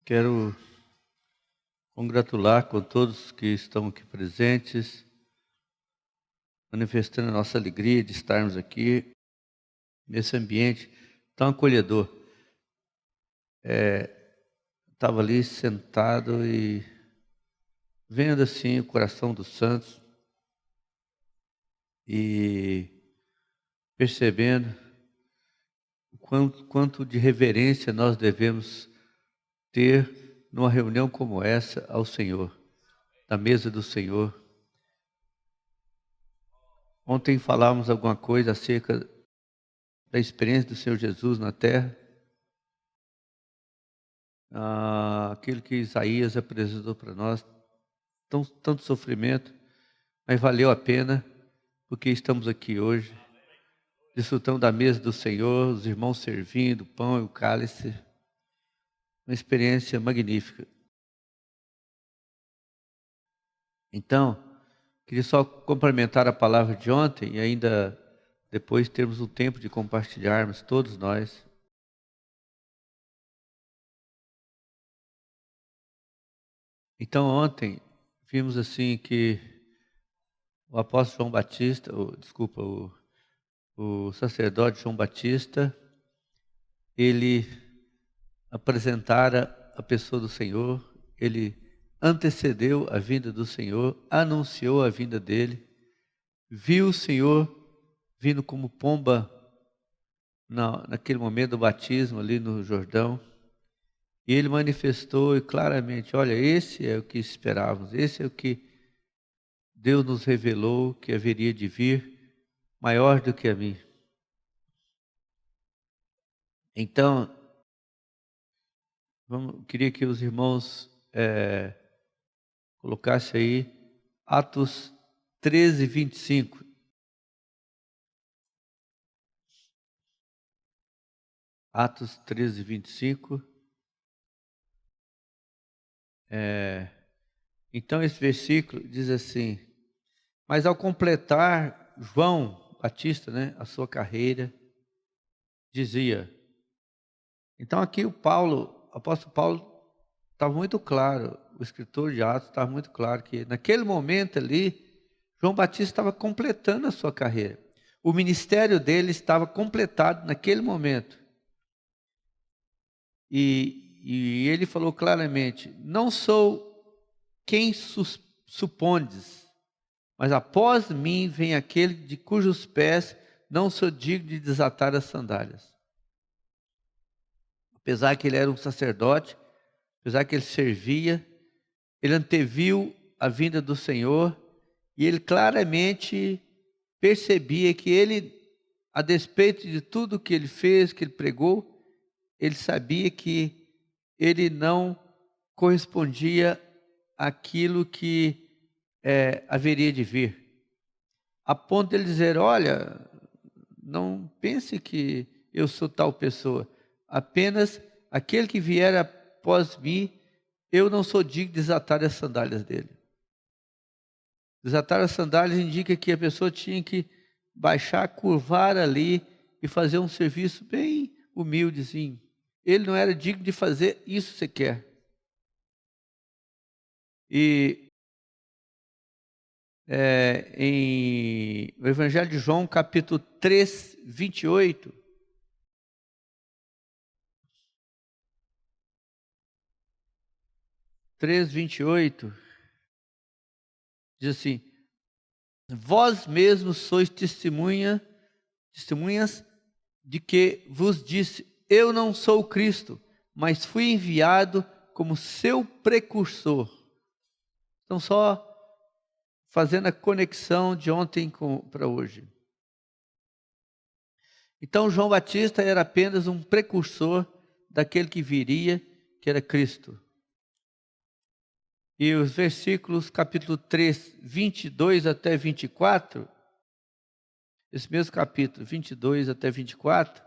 Quero congratular com todos que estão aqui presentes, manifestando a nossa alegria de estarmos aqui nesse ambiente tão acolhedor. Estava ali sentado e vendo assim o coração dos santos e percebendo o quanto de reverência nós devemos ter numa reunião como essa ao Senhor, na mesa do Senhor. Ontem falávamos alguma coisa acerca da experiência do Senhor Jesus na terra, aquilo que Isaías apresentou para nós, tanto sofrimento, mas valeu a pena, porque estamos aqui hoje, desfrutando da mesa do Senhor, os irmãos servindo o pão e o cálice, uma experiência magnífica. Então, queria só complementar a palavra de ontem e ainda depois termos um tempo de compartilharmos, todos nós. Então, ontem, vimos assim que o apóstolo João Batista, o sacerdote João Batista, ele apresentara a pessoa do Senhor, ele antecedeu a vinda do Senhor, anunciou a vinda dele, viu o Senhor vindo como pomba naquele momento do batismo ali no Jordão, e ele manifestou claramente, olha, esse é o que esperávamos, esse é o que Deus nos revelou que haveria de vir, maior do que a mim. Então, queria que os irmãos colocassem aí Atos 13, 25. Atos 13, 25. Então esse versículo diz assim: mas ao completar João Batista, a sua carreira, dizia. Então aqui o apóstolo Paulo estava muito claro, o escritor de Atos estava muito claro que naquele momento ali, João Batista estava completando a sua carreira. O ministério dele estava completado naquele momento. E ele falou claramente, não sou quem supondes, mas após mim vem aquele de cujos pés não sou digno de desatar as sandálias. Apesar que ele era um sacerdote, apesar que ele servia, ele anteviu a vinda do Senhor e ele claramente percebia que ele, a despeito de tudo que ele fez, que ele pregou, ele sabia que ele não correspondia àquilo que haveria de vir. A ponto de ele dizer, olha, não pense que eu sou tal pessoa. Apenas aquele que vier após mim, eu não sou digno de desatar as sandálias dele. Desatar as sandálias indica que a pessoa tinha que baixar, curvar ali e fazer um serviço bem humildezinho. Ele não era digno de fazer isso sequer. E em o Evangelho de João, capítulo 3, 28, diz assim, vós mesmos sois testemunhas de que vos disse, eu não sou o Cristo, mas fui enviado como seu precursor. Então só fazendo a conexão de ontem para hoje. Então João Batista era apenas um precursor daquele que viria, que era Cristo. E os versículos, capítulo 3, 22 até 24, esse mesmo capítulo, 22 até 24,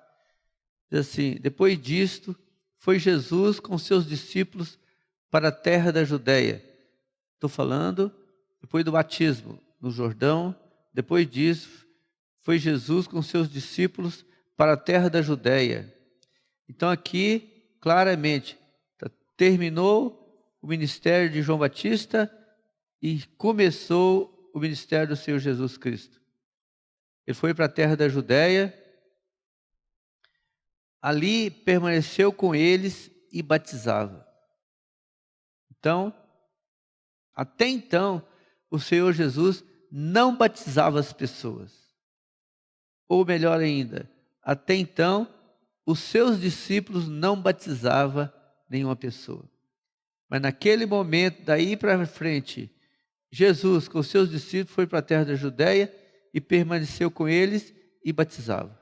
diz assim, depois disto, foi Jesus com seus discípulos para a terra da Judéia. Estou falando, depois do batismo no Jordão, depois disso, foi Jesus com seus discípulos para a terra da Judéia. Então aqui, claramente, terminou o ministério de João Batista e começou o ministério do Senhor Jesus Cristo. Ele foi para a terra da Judéia, ali permaneceu com eles e batizava. Então, até então, o Senhor Jesus não batizava as pessoas. Ou melhor ainda, até então, os seus discípulos não batizavam nenhuma pessoa. Mas naquele momento, daí para frente, Jesus, com os seus discípulos, foi para a terra da Judéia e permaneceu com eles e batizava.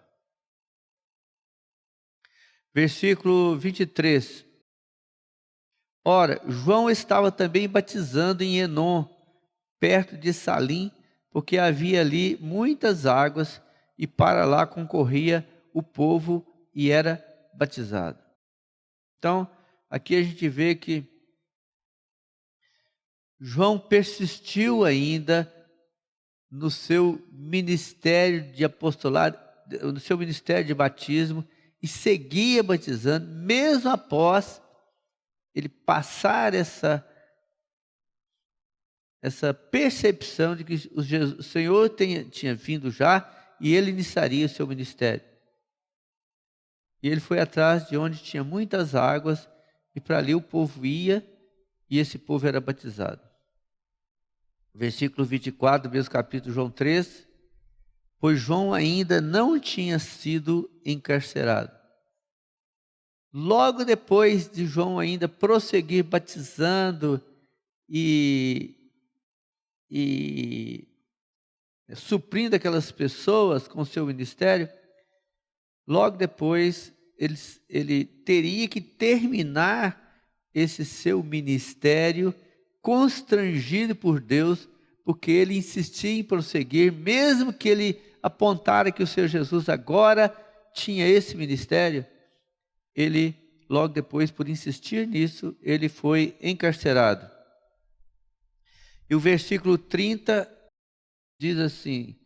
Versículo 23. Ora, João estava também batizando em Enom, perto de Salim, porque havia ali muitas águas, e para lá concorria o povo e era batizado. Então, aqui a gente vê que João persistiu ainda no seu ministério de apostolado, no seu ministério de batismo, e seguia batizando, mesmo após ele passar essa percepção de que o Senhor tinha vindo já e ele iniciaria o seu ministério. E ele foi atrás de onde tinha muitas águas e para ali o povo ia e esse povo era batizado. Versículo 24 do mesmo capítulo, João 3. Pois João ainda não tinha sido encarcerado. Logo depois de João ainda prosseguir batizando e suprindo aquelas pessoas com o seu ministério, logo depois ele teria que terminar esse seu ministério constrangido por Deus, porque ele insistia em prosseguir, mesmo que ele apontara que o Senhor Jesus agora tinha esse ministério, ele, logo depois, por insistir nisso, ele foi encarcerado. E o versículo 30 diz assim: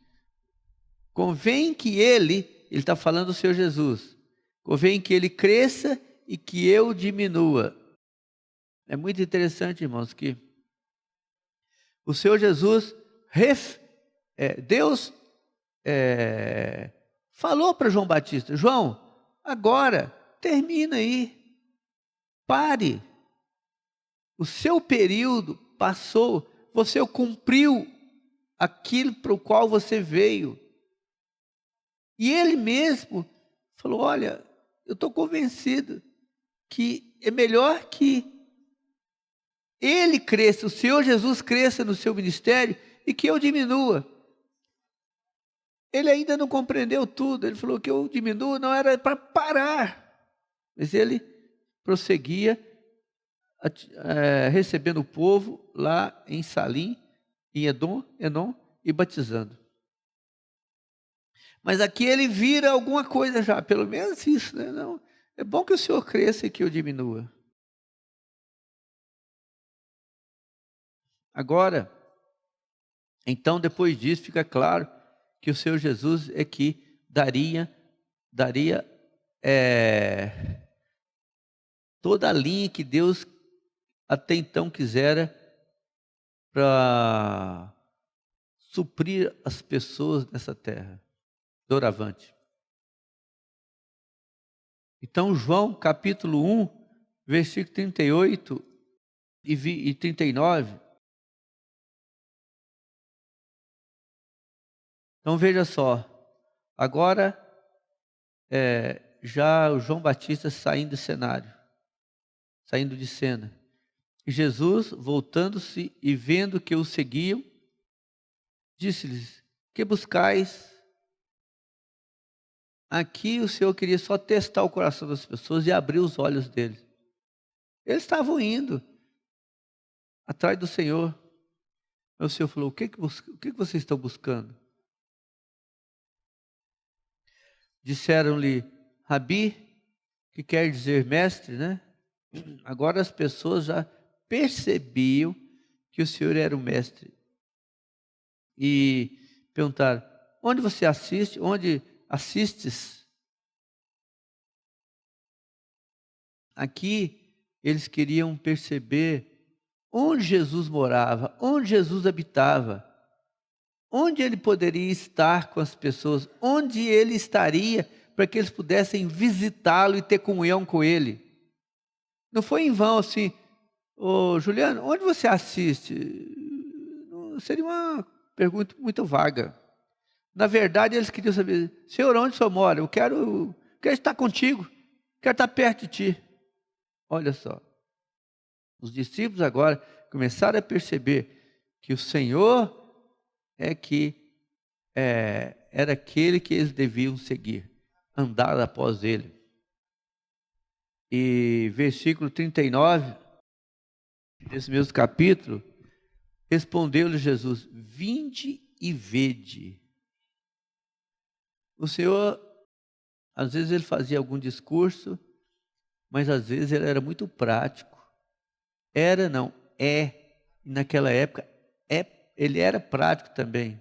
convém que ele está falando do Senhor Jesus, convém que ele cresça e que eu diminua. É muito interessante, irmãos, que o Senhor Jesus, Deus falou para João Batista: João, agora termina aí, pare, o seu período passou, você cumpriu aquilo para o qual você veio. E ele mesmo falou: olha, eu estou convencido que é melhor que ele cresça, o Senhor Jesus cresça no seu ministério e que eu diminua. Ele ainda não compreendeu tudo, ele falou que eu diminua não era para parar, mas ele prosseguia recebendo o povo lá em Salim, em Enom e batizando. Mas aqui ele vira alguma coisa já, pelo menos isso, né? Não, é bom que o Senhor cresça e que eu diminua. Agora, então depois disso fica claro que o Senhor Jesus é que daria toda a linha que Deus até então quisera para suprir as pessoas nessa terra, doravante. Então, João capítulo 1, versículo 38 e 39. Então, veja só, agora já o João Batista saindo do cenário, saindo de cena. E Jesus, voltando-se e vendo que o seguiam, disse-lhes: que buscais? Aqui o Senhor queria só testar o coração das pessoas e abrir os olhos deles. Eles estavam indo atrás do Senhor. Mas o Senhor falou: o que vocês estão buscando? Disseram-lhe: Rabi, que quer dizer mestre, né? Agora as pessoas já percebiam que o Senhor era o mestre. E perguntaram: onde você assiste? Onde assistes? Aqui eles queriam perceber onde Jesus morava, onde Jesus habitava, onde ele poderia estar com as pessoas, onde ele estaria para que eles pudessem visitá-lo e ter comunhão com ele. Não foi em vão assim, ô Juliano, onde você assiste? Seria uma pergunta muito vaga. Na verdade, eles queriam saber, Senhor, onde o Senhor mora? Eu quero estar contigo, quero estar perto de ti. Olha só, os discípulos agora começaram a perceber que o Senhor era aquele que eles deviam seguir, andar após ele. E versículo 39, desse mesmo capítulo, respondeu-lhe Jesus, vinde e vede. O Senhor, às vezes ele fazia algum discurso, mas às vezes ele era muito prático. Naquela época, ele era prático também.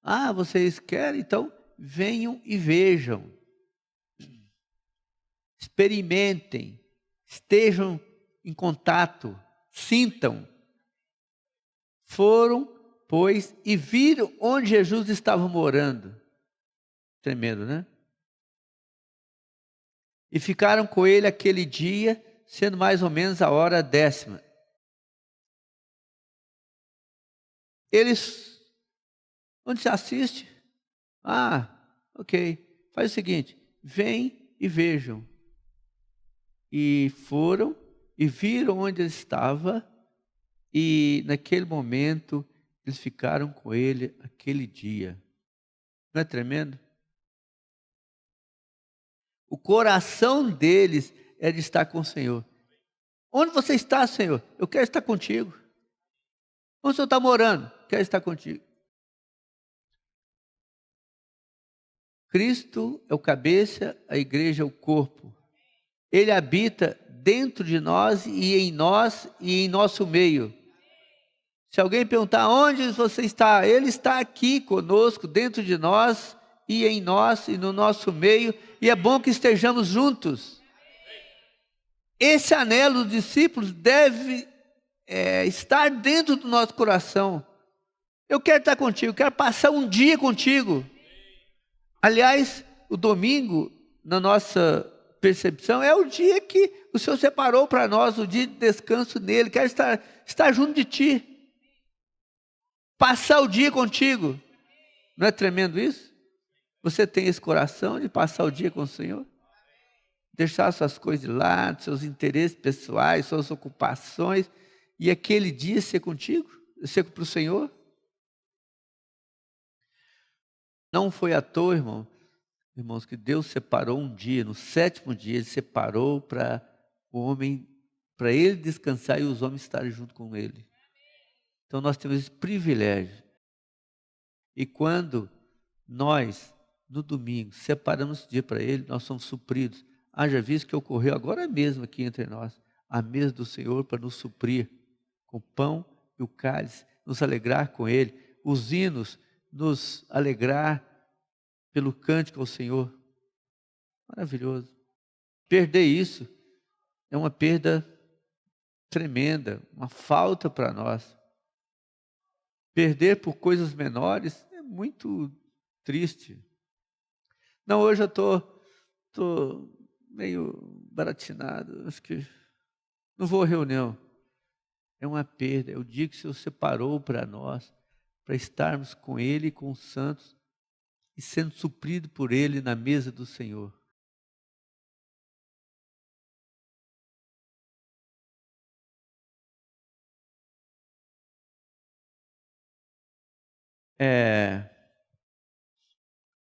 Ah, vocês querem? Então venham e vejam. Experimentem, estejam em contato, sintam. Foram, pois, e viram onde Jesus estava morando. Tremendo, né? E ficaram com ele aquele dia, sendo mais ou menos a hora 10ª. Eles, onde se assiste? Ah, ok. Faz o seguinte, vem e vejam. E foram e viram onde ele estava, e naquele momento eles ficaram com ele aquele dia. Não é tremendo? O coração deles é de estar com o Senhor. Onde você está, Senhor? Eu quero estar contigo. Onde o Senhor está morando? Quero estar contigo. Cristo é o cabeça, a igreja é o corpo. Ele habita dentro de nós e em nosso meio. Se alguém perguntar onde você está, ele está aqui conosco, dentro de nós e em nós e no nosso meio, e é bom que estejamos juntos. Esse anelo dos discípulos deve estar dentro do nosso coração. Eu quero estar contigo, quero passar um dia contigo. Aliás, o domingo, na nossa percepção, é o dia que o Senhor separou para nós, o dia de descanso nele. Quero estar junto de ti. Passar o dia contigo. Não é tremendo isso? Você tem esse coração de passar o dia com o Senhor? Deixar suas coisas de lado, seus interesses pessoais, suas ocupações, e aquele dia ser contigo, ser para o Senhor? Não foi à toa, irmãos, que Deus separou um dia, no 7º dia, Ele separou para o homem, para ele descansar e os homens estarem junto com ele. Então nós temos esse privilégio. E quando nós, no domingo, separamos esse dia para Ele, nós somos supridos. Haja visto que ocorreu agora mesmo aqui entre nós, a mesa do Senhor para nos suprir com o pão e o cálice, nos alegrar com Ele, os hinos, nos alegrar pelo cântico ao Senhor. Maravilhoso. Perder isso é uma perda tremenda, uma falta para nós. Perder por coisas menores é muito triste. Não, hoje eu estou meio baratinado, acho que não vou à reunião. É uma perda, é o dia que o Senhor separou para nós, para estarmos com Ele e com os santos, e sendo suprido por Ele na mesa do Senhor.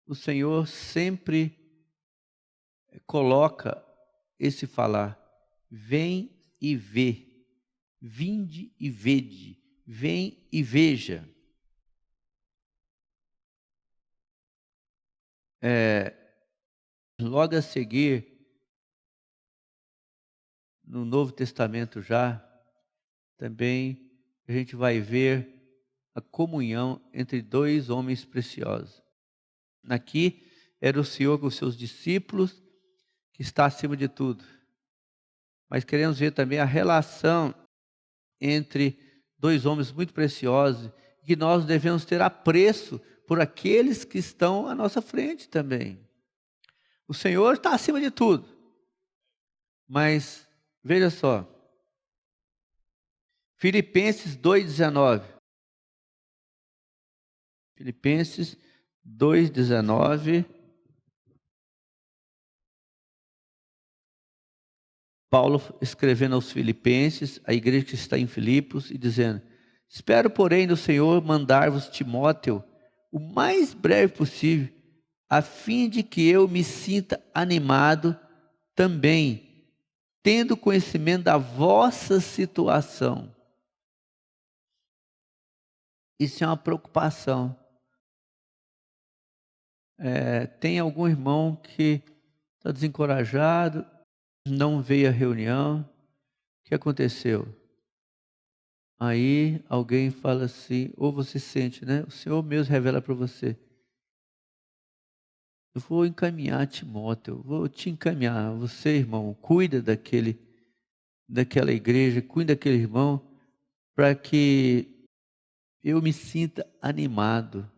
O Senhor sempre coloca esse falar, vem e vê, vinde e vede, vem e veja. Logo a seguir, no Novo Testamento já, também a gente vai ver a comunhão entre dois homens preciosos. Aqui era o Senhor com os seus discípulos, que está acima de tudo. mas queremos ver também a relação entre dois homens muito preciosos, que nós devemos ter apreço por aqueles que estão à nossa frente também. O Senhor está acima de tudo, mas veja só, Filipenses 2,19. Filipenses 2,19. Paulo escrevendo aos Filipenses, a igreja que está em Filipos, e dizendo: espero, porém, no Senhor mandar-vos Timóteo o mais breve possível, a fim de que eu me sinta animado também, tendo conhecimento da vossa situação. Isso é uma preocupação. Tem algum irmão que está desencorajado, não veio à reunião. O que aconteceu? Aí alguém fala assim, ou você sente, né? O Senhor mesmo revela para você: eu vou encaminhar Timóteo, vou te encaminhar. Você, irmão, cuida daquela igreja, cuida daquele irmão, para que eu me sinta animado.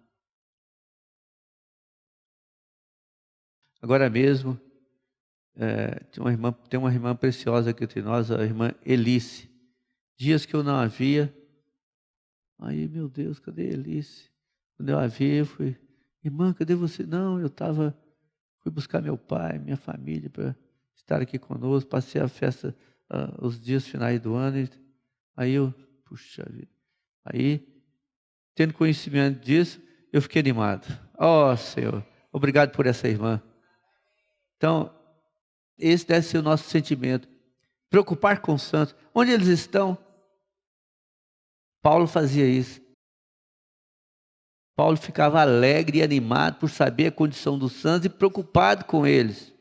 Agora mesmo, tem uma irmã preciosa aqui entre nós, a irmã Elice. Dias que eu não a via. Aí, meu Deus, cadê a Elice? Quando eu a vi, eu fui: irmã, cadê você? Não, fui buscar meu pai, minha família, para estar aqui conosco. Passei a festa, os dias finais do ano. Aí puxa vida. Aí, tendo conhecimento disso, eu fiquei animado. Ó, Senhor, obrigado por essa irmã. Então, esse deve ser o nosso sentimento. Preocupar com os santos. Onde eles estão? Paulo fazia isso. Paulo ficava alegre e animado por saber a condição dos santos e preocupado com eles.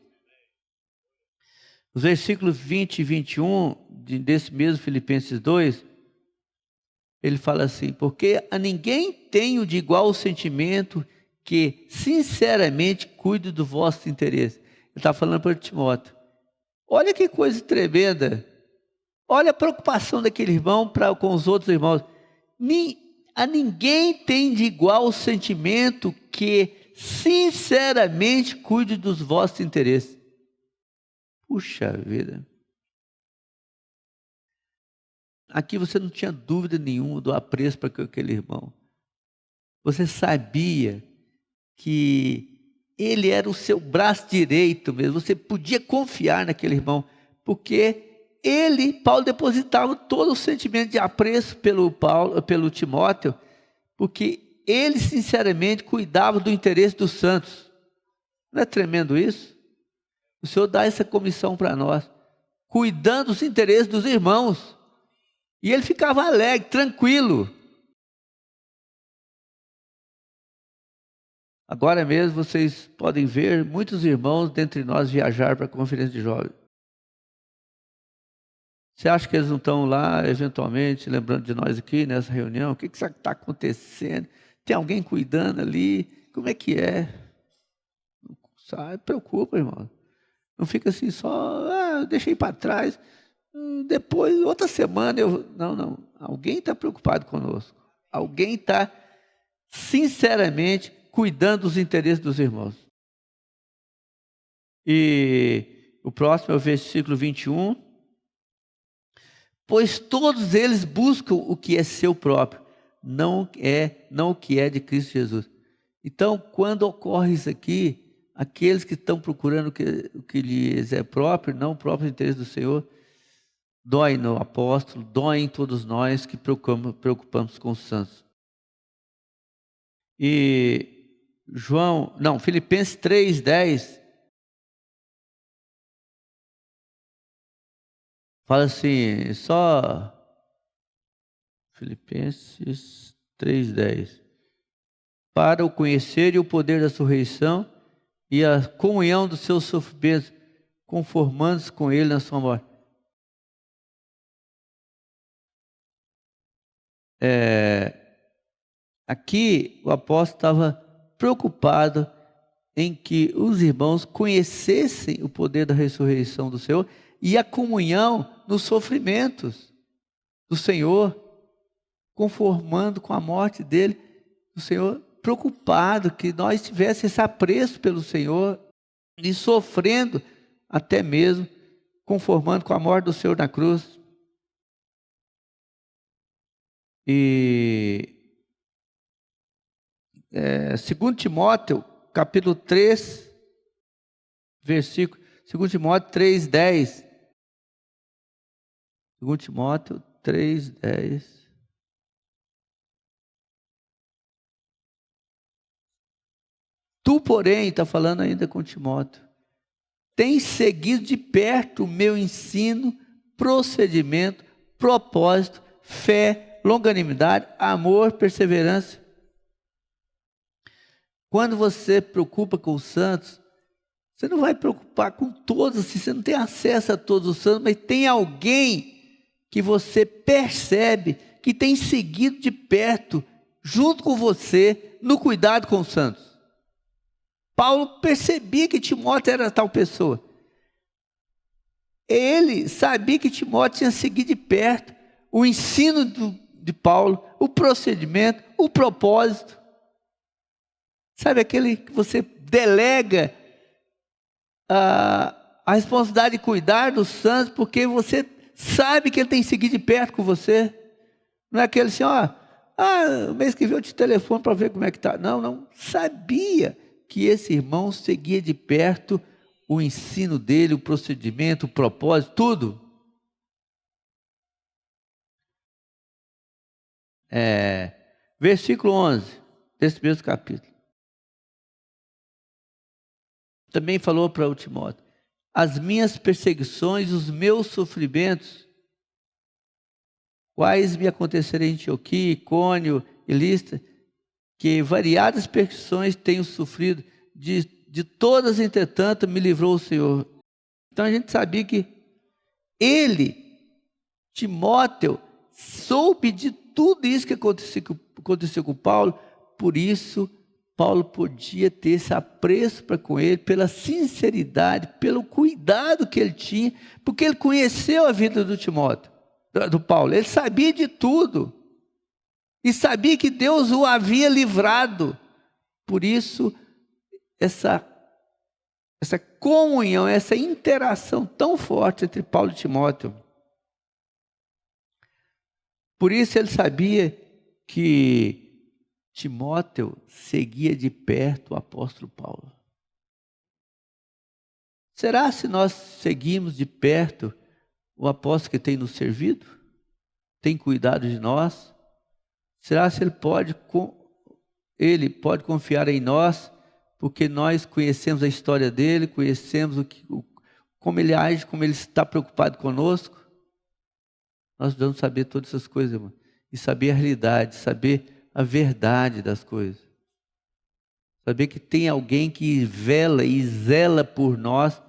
Os versículos 20 e 21 desse mesmo Filipenses 2, ele fala assim: porque a ninguém tenho de igual sentimento que sinceramente cuide do vosso interesse. Ele está falando para Timóteo. Olha que coisa tremenda. Olha a preocupação daquele irmão com os outros irmãos. A ninguém tem de igual sentimento que sinceramente cuide dos vossos interesses. Puxa vida. Aqui você não tinha dúvida nenhuma do apreço para aquele irmão. Você sabia que ele era o seu braço direito mesmo. Você podia confiar naquele irmão, porque Paulo depositava todo o sentimento de apreço pelo Timóteo, porque ele sinceramente cuidava do interesse dos santos. Não é tremendo isso? O Senhor dá essa comissão para nós, cuidando dos interesses dos irmãos. E ele ficava alegre, tranquilo. Agora mesmo vocês podem ver muitos irmãos dentre nós viajar para a conferência de jovens. Você acha que eles não estão lá, eventualmente, lembrando de nós aqui nessa reunião? O que está acontecendo? Tem alguém cuidando ali? Como é que é? Sabe? Preocupa, irmão. Não fica assim só, deixei para trás. Depois, outra semana, Não. Alguém está preocupado conosco. Alguém está, sinceramente, cuidando dos interesses dos irmãos. E o próximo é o versículo 21. Pois todos eles buscam o que é seu próprio, não o que é de Cristo Jesus. Então, quando ocorre isso aqui, aqueles que estão procurando o que lhes é próprio, não o próprio interesse do Senhor, dói no apóstolo, dói em todos nós que preocupamos com os santos. E Filipenses 3:10 fala assim, só Filipenses 3:10. Para o conhecer e o poder da ressurreição e a comunhão dos seus sofrimentos, conformando-se com ele na sua morte. Aqui o apóstolo estava preocupado em que os irmãos conhecessem o poder da ressurreição do Senhor e a comunhão nos sofrimentos do Senhor, conformando com a morte dele, o Senhor preocupado que nós tivéssemos esse apreço pelo Senhor e sofrendo até mesmo, conformando com a morte do Senhor na cruz. E 2 Timóteo, capítulo 3, versículo, 2 Timóteo 3:10. 2 Timóteo 3:10. Tu, porém, está falando ainda com Timóteo, tens seguido de perto o meu ensino, procedimento, propósito, fé, longanimidade, amor, perseverança. Quando você preocupa com os santos, você não vai preocupar com todos, assim, você não tem acesso a todos os santos, mas tem alguém que você percebe que tem seguido de perto, junto com você, no cuidado com os santos. Paulo percebia que Timóteo era tal pessoa. Ele sabia que Timóteo tinha seguido de perto o ensino de Paulo, o procedimento, o propósito. Sabe aquele que você delega a responsabilidade de cuidar dos santos, porque você sabe que ele tem seguido de perto com você. Não é aquele assim, o mês que vem eu te telefono para ver como é que está. Não, sabia que esse irmão seguia de perto o ensino dele, o procedimento, o propósito, tudo. Versículo 11, desse mesmo capítulo. Também falou para o Timóteo, as minhas perseguições, os meus sofrimentos, quais me aconteceram em Antioquia, Icônio e Listra, que variadas perseguições tenho sofrido, de todas, entretanto, me livrou o Senhor. Então a gente sabia que ele, Timóteo, soube de tudo isso que aconteceu com Paulo, por isso Paulo podia ter esse apreço para com ele, pela sinceridade, pelo cuidado que ele tinha, porque ele conheceu a vida do Timóteo, do Paulo, ele sabia de tudo, e sabia que Deus o havia livrado. Por isso, essa comunhão, essa interação tão forte entre Paulo e Timóteo. Por isso ele sabia que Timóteo seguia de perto o apóstolo Paulo. Será se nós seguimos de perto o apóstolo que tem nos servido? Tem cuidado de nós? Será se ele pode confiar em nós, porque nós conhecemos a história dele, conhecemos como ele age, como ele está preocupado conosco? Nós devemos saber todas essas coisas, irmão, e saber a realidade, saber a verdade das coisas. Saber que tem alguém que vela e zela por nós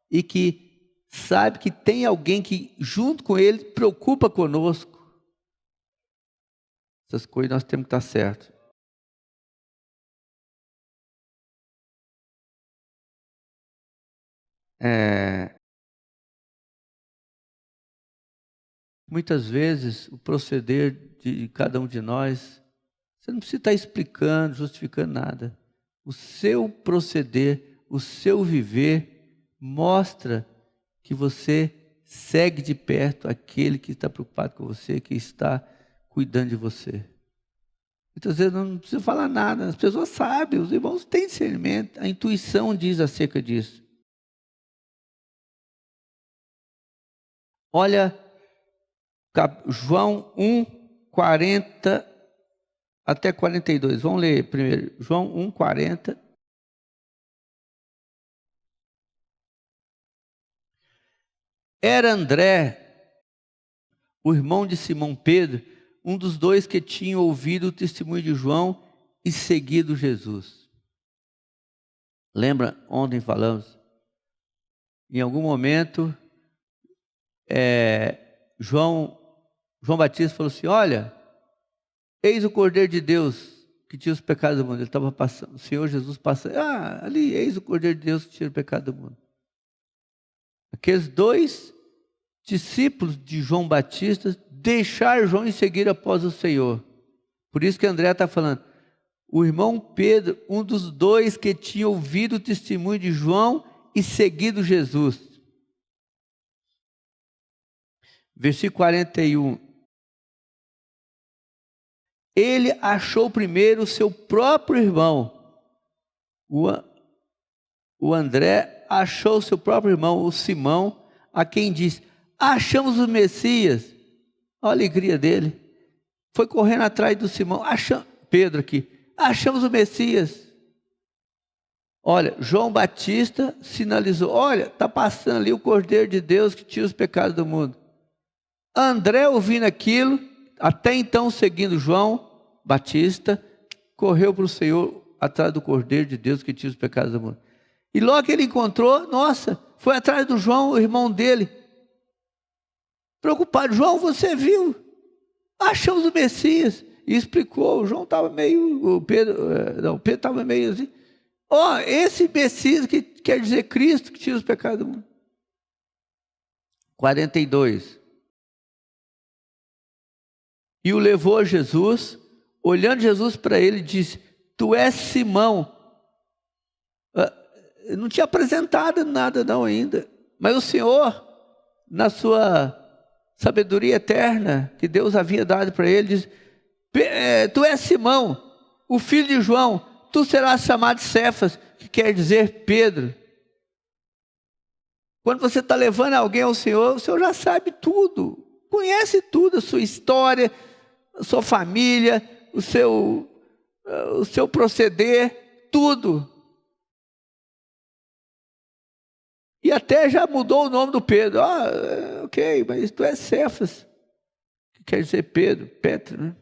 e que sabe que tem alguém que junto com ele preocupa conosco. Essas coisas nós temos que estar certos. Muitas vezes o proceder de cada um de nós, você não precisa estar explicando, justificando nada. O seu proceder, o seu viver mostra que você segue de perto aquele que está preocupado com você, que está cuidando de você. Muitas vezes não precisa falar nada, as pessoas sabem, os irmãos têm discernimento, a intuição diz acerca disso. Olha, João 1, 40 até 42. Vamos ler primeiro. João 1, 40. Era André, o irmão de Simão Pedro, um dos dois que tinham ouvido o testemunho de João e seguido Jesus. Lembra, ontem falamos, em algum momento, João Batista falou assim, olha, eis o Cordeiro de Deus que tira os pecados do mundo. Ele estava passando, o Senhor Jesus passando, ali, eis o Cordeiro de Deus que tira o pecado do mundo. Aqueles dois discípulos de João Batista deixar João e seguir após o Senhor. Por isso que André está falando, o irmão Pedro, um dos dois que tinha ouvido o testemunho de João e seguido Jesus. Versículo 41. Ele achou primeiro o seu próprio irmão. O André achou o seu próprio irmão, o Simão, a quem disse, achamos o Messias. Olha a alegria dele. Foi correndo atrás do Simão, Pedro aqui, achamos o Messias. Olha, João Batista sinalizou, olha, está passando ali o Cordeiro de Deus que tira os pecados do mundo. André, ouvindo aquilo, até então seguindo João Batista, correu para o Senhor atrás do Cordeiro de Deus que tira os pecados do mundo. E logo que ele encontrou, nossa, foi atrás do João, o irmão dele, preocupado, João, você viu? Achamos o Messias. E explicou, o João estava meio, o Pedro estava meio assim, esse Messias que quer dizer Cristo que tira os pecados do mundo. 42. E o levou a Jesus, olhando Jesus para ele, disse, tu és Simão. Não tinha apresentado nada não ainda, mas o Senhor, na sua sabedoria eterna, que Deus havia dado para ele, diz, tu és Simão, o filho de João, tu serás chamado Cefas, que quer dizer Pedro. Quando você está levando alguém ao Senhor, o Senhor já sabe tudo, conhece tudo, a sua história, a sua família, o seu proceder, tudo. E até já mudou o nome do Pedro. Ok, mas tu és Cefas, que quer dizer Petro, né?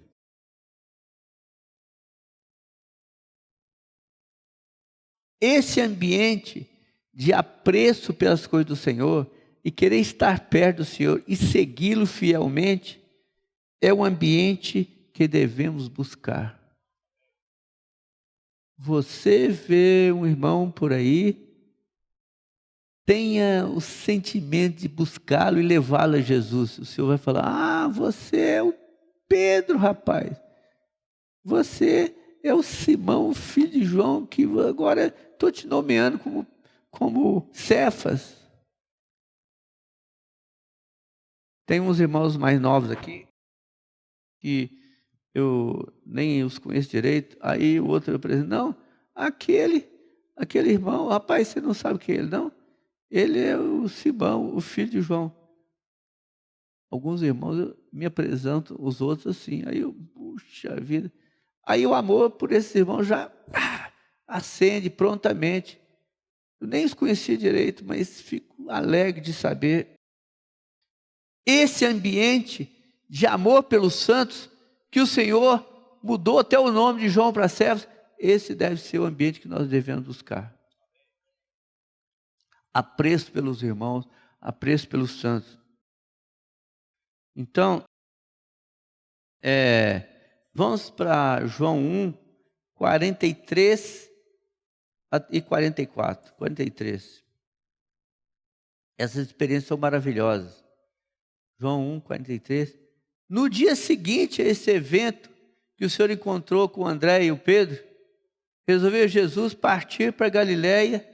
Esse ambiente de apreço pelas coisas do Senhor e querer estar perto do Senhor e segui-lo fielmente é um ambiente que devemos buscar. Você vê um irmão por aí, tenha o sentimento de buscá-lo e levá-lo a Jesus. O Senhor vai falar, você é o Pedro, rapaz. Você é o Simão, filho de João, que agora estou te nomeando como Cefas. Tem uns irmãos mais novos aqui, que eu nem os conheço direito. Aí o outro apresenta, não, aquele irmão, rapaz, você não sabe quem é ele, não? Ele é o Simão, o filho de João. Alguns irmãos me apresentam, os outros assim. Aí eu, puxa vida. Aí o amor por esses irmãos já acende prontamente. Eu nem os conhecia direito, mas fico alegre de saber. Esse ambiente de amor pelos santos, que o Senhor mudou até o nome de João para Cefas, esse deve ser o ambiente que nós devemos buscar. Apreço pelos irmãos, apreço pelos santos. Então, vamos para João 1, 43 e 44. 43. Essas experiências são maravilhosas. João 1, 43. No dia seguinte a esse evento que o Senhor encontrou com André e o Pedro, resolveu Jesus partir para Galiléia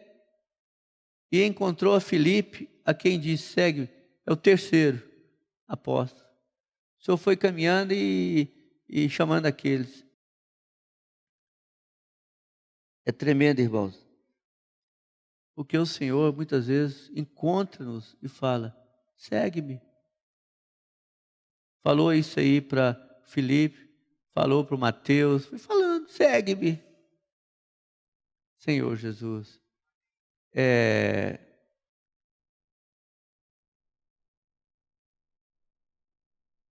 e encontrou a Filipe, a quem disse, segue-me, é o terceiro apóstolo. O Senhor foi caminhando e chamando aqueles. É tremendo, irmãos. Porque o Senhor muitas vezes encontra-nos e fala, segue-me. Falou isso aí para Filipe, falou para o Mateus, foi falando, segue-me. Senhor Jesus.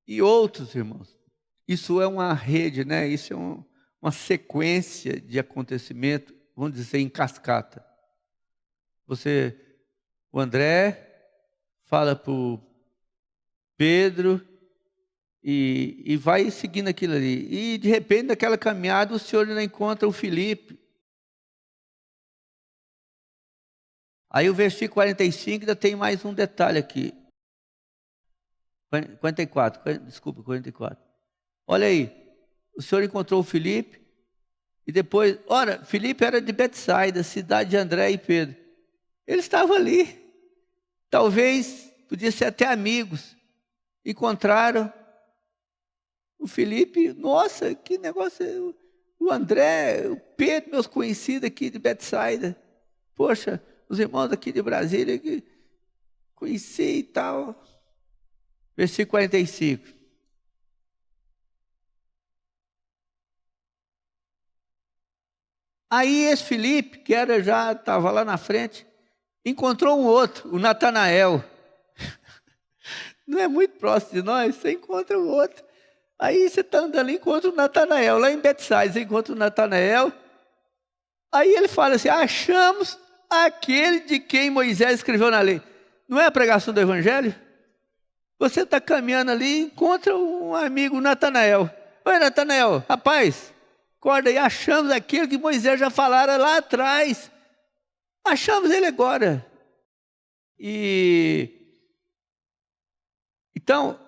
E outros, irmãos. Isso é uma rede, né? Isso é uma sequência de acontecimento, vamos dizer, em cascata. O André fala para o Pedro e vai seguindo aquilo ali. E de repente, naquela caminhada, o Senhor ainda encontra o Filipe. Aí o versículo 45 ainda tem mais um detalhe aqui. 44, desculpa, 44. Olha aí, o Senhor encontrou o Filipe, e depois, ora, Filipe era de Betsaida, cidade de André e Pedro. Ele estava ali, talvez, podia ser até amigos. Encontraram o Filipe, nossa, que negócio, o André, o Pedro, meus conhecidos aqui de Betsaida. Poxa, os irmãos aqui de Brasília, que conheci e tal. Versículo 45. Aí esse Filipe, que já estava lá na frente, encontrou um outro, o Natanael. Não é muito próximo de nós, você encontra o outro. Aí você está andando ali, encontra o Natanael, lá em Betsaida, você encontra o Natanael. Aí ele fala assim, achamos aquele de quem Moisés escreveu na lei. Não é a pregação do Evangelho? Você está caminhando ali, encontra um amigo, Natanael. Oi, Natanael, rapaz, acorda aí, achamos aquele que Moisés já falara lá atrás. Achamos ele agora. Então,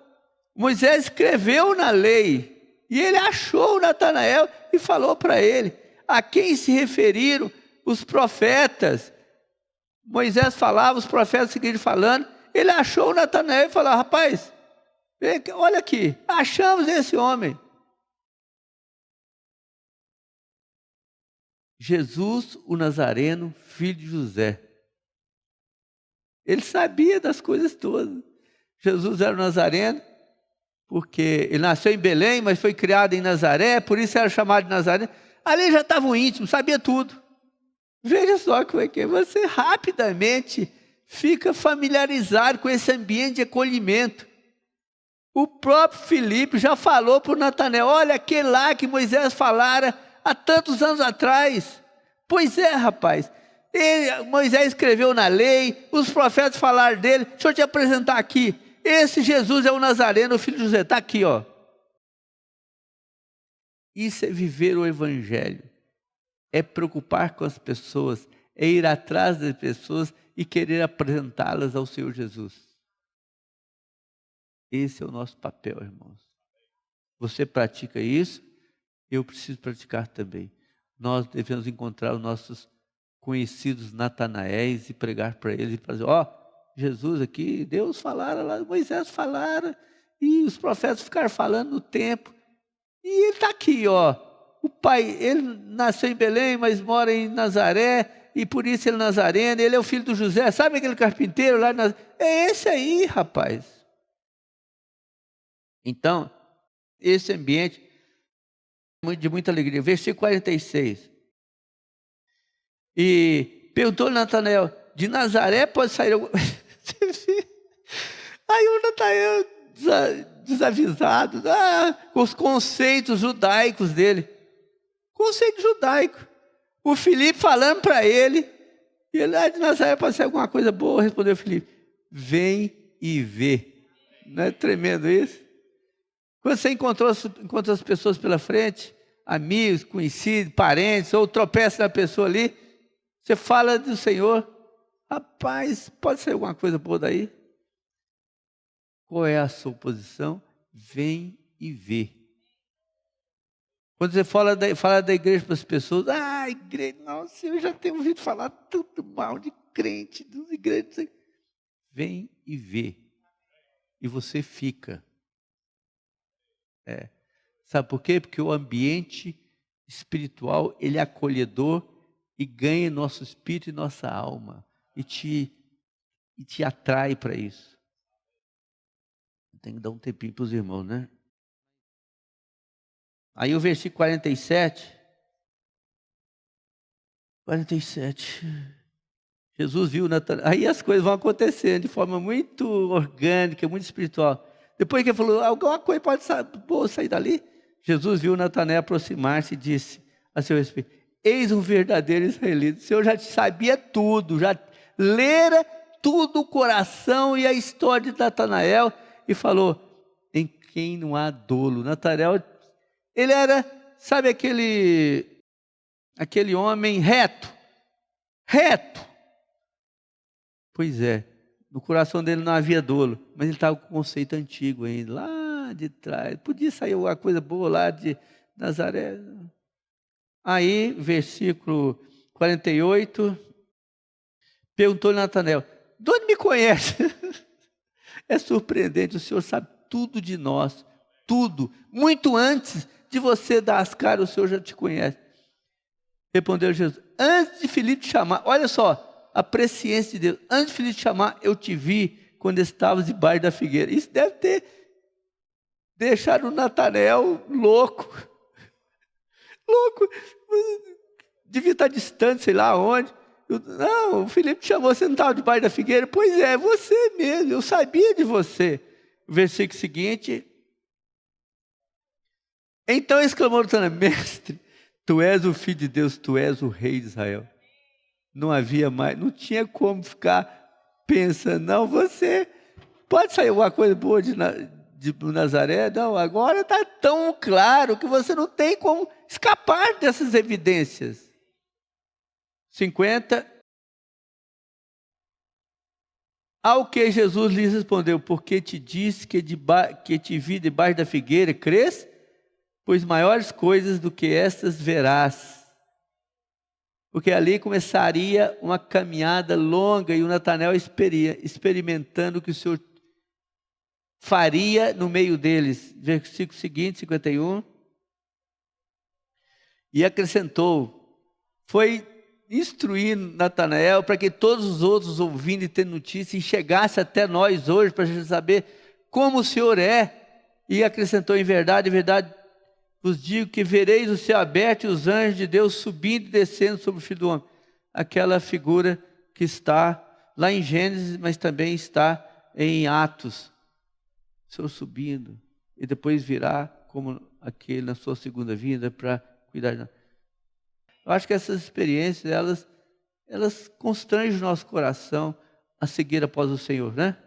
Moisés escreveu na lei, e ele achou o Natanael e falou para ele, a quem se referiram os profetas. Moisés falava, os profetas seguiram falando, ele achou o Natanael e falou, rapaz, olha aqui, achamos esse homem. Jesus, o Nazareno, filho de José. Ele sabia das coisas todas. Jesus era o Nazareno, porque ele nasceu em Belém, mas foi criado em Nazaré, por isso era chamado de Nazareno. Ali já estava o íntimo, sabia tudo. Veja só como é que você rapidamente fica familiarizado com esse ambiente de acolhimento. O próprio Filipe já falou para o Natanael, olha aquele lá que Moisés falara há tantos anos atrás. Pois é, rapaz, Moisés escreveu na lei, os profetas falaram dele, deixa eu te apresentar aqui. Esse Jesus é o Nazareno, o filho de José, está aqui, ó. Isso é viver o Evangelho, é preocupar com as pessoas, é ir atrás das pessoas e querer apresentá-las ao Senhor Jesus. Esse é o nosso papel, irmãos. Você pratica isso, eu preciso praticar também. Nós devemos encontrar os nossos conhecidos Natanaéis e pregar para eles e fazer, ó, Jesus aqui, Deus falara lá, Moisés falara, e os profetas ficaram falando no tempo, e ele está aqui, ó, o pai, ele nasceu em Belém, mas mora em Nazaré, e por isso ele é nazareno, ele é o filho do José, sabe aquele carpinteiro lá? É esse aí, rapaz. Então, esse ambiente de muita alegria. Versículo 46. E perguntou Natanael, de Nazaré pode sair alguma... Aí o Natanael desavisado, com os conceitos judaicos dele. Conceito judaico. O Filipe falando para ele, e ele, de Nazaré pode sair alguma coisa boa, respondeu o Filipe, vem e vê. Não é tremendo isso? Quando você encontra as pessoas pela frente, amigos, conhecidos, parentes, ou tropeça na pessoa ali, você fala do Senhor, rapaz, pode sair alguma coisa boa daí? Qual é a sua posição? Vem e vê. Quando você fala da igreja para as pessoas, igreja, nossa, eu já tenho ouvido falar tanto mal de crente, dos igrejas. Vem e vê. E você fica. Sabe por quê? Porque o ambiente espiritual, ele é acolhedor e ganha nosso espírito e nossa alma. E te atrai para isso. Tem que dar um tempinho para os irmãos, né? Aí o versículo 47. Jesus viu Natanael. Aí as coisas vão acontecendo de forma muito orgânica, muito espiritual. Depois que ele falou, alguma coisa pode sair dali. Jesus viu Natanael aproximar-se e disse a seu respeito, eis um verdadeiro israelita. O Senhor já sabia tudo, já lera tudo o coração e a história de Natanael e falou, em quem não há dolo. Natanael, ele era, sabe aquele homem reto. Pois é, No coração dele não havia dolo, mas ele estava com o conceito antigo ainda, lá de trás. Podia sair alguma coisa boa lá de Nazaré. Aí, versículo 48, perguntou-lhe Natanael: de onde me conhece? É surpreendente, o Senhor sabe tudo de nós, tudo. Muito antes de você dar as caras, o Senhor já te conhece. Respondeu Jesus: antes de Filipe te chamar, olha só, a presciência de Deus. Antes de Filipe te chamar, eu te vi quando estavas debaixo da figueira. Isso deve ter deixado o Natanael louco. Louco. Devia estar distante, sei lá onde. Não, o Filipe te chamou, você não estava debaixo da figueira? Pois é, você mesmo, eu sabia de você. O versículo seguinte. Então exclamou Natanael: mestre, tu és o Filho de Deus, tu és o Rei de Israel. Não havia mais, não tinha como ficar pensando, não, você pode sair alguma coisa boa de Nazaré? Não, agora está tão claro que você não tem como escapar dessas evidências. 50. Ao que Jesus lhes respondeu: porque te disse que te vi debaixo da figueira, crês? Pois maiores coisas do que estas verás. Porque ali começaria uma caminhada longa e o Natanael experimentando o que o Senhor faria no meio deles. Versículo seguinte, 51. E acrescentou, foi instruir Natanael para que todos os outros ouvindo e tendo notícia e chegasse até nós hoje para a gente saber como o Senhor é. E acrescentou: em verdade, vos digo que vereis o céu aberto e os anjos de Deus subindo e descendo sobre o Filho do Homem. Aquela figura que está lá em Gênesis, mas também está em Atos. O Senhor subindo e depois virá como aquele na sua segunda vinda para cuidar de nós. Eu acho que essas experiências, elas constrangem o nosso coração a seguir após o Senhor, né?